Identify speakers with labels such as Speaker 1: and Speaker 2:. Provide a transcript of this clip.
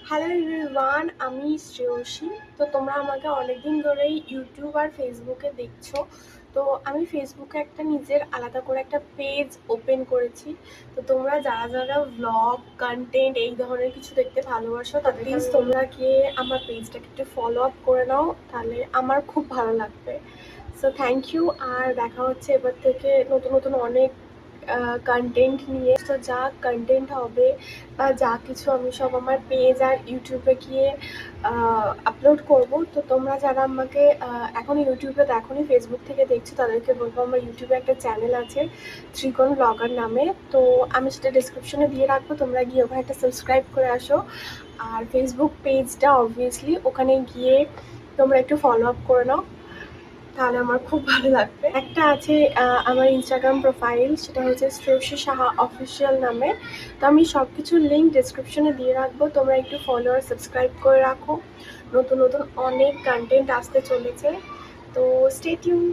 Speaker 1: Hello everyone, আমি শ্রেয়সী। তো তোমরা আমাকে অনেকদিন ধরেই ইউটিউব আর ফেসবুকে দেখছো। তো আমি ফেসবুকে একটা নিজের আলাদা করে একটা পেজ ওপেন করেছি। তো তোমরা যারা যারা ভ্লগ কন্টেন্ট এই ধরনের কিছু দেখতে ভালোবাসো, তো প্লিজ তোমরা গিয়ে আমার পেজটাকে একটু ফলো আপ করে নাও, তাহলে আমার খুব ভালো লাগবে। So thank you. আর দেখা হচ্ছে এবার থেকে নতুন নতুন অনেক কন্টেন্ট নিয়ে। তো যা কন্টেন্ট হবে বা যা কিছু আমি সব আমার পেজ আর ইউটিউবে গিয়ে আপলোড করব। তো তোমরা যারা আমাকে এখন ইউটিউবে দেখোনি, ফেসবুক থেকে দেখছো, তাদেরকে বলবো আমার ইউটিউবে একটা চ্যানেল আছে ত্রিকোণ ব্লগার নামে। তো আমি সেটা ডিসক্রিপশনে দিয়ে রাখবো, তোমরা গিয়ে ওখানে একটা সাবস্ক্রাইব করে আসো। আর ফেসবুক পেজটা অবভিয়াসলি ওখানে গিয়ে তোমরা একটু ফলো আপ করে নাও, তাহলে আমার খুব ভালো লাগবে। একটা আছে আমার ইনস্টাগ্রাম প্রোফাইল, সেটা হচ্ছে শ্রেয়সী সাহা অফিসিয়াল নামে। তো আমি সব কিছুর লিঙ্ক ডিসক্রিপশনে দিয়ে রাখবো, তোমরা একটু ফলো আর সাবস্ক্রাইব করে রাখো। নতুন নতুন অনেক কন্টেন্ট আসতে চলেছে, তো স্টে টিউন।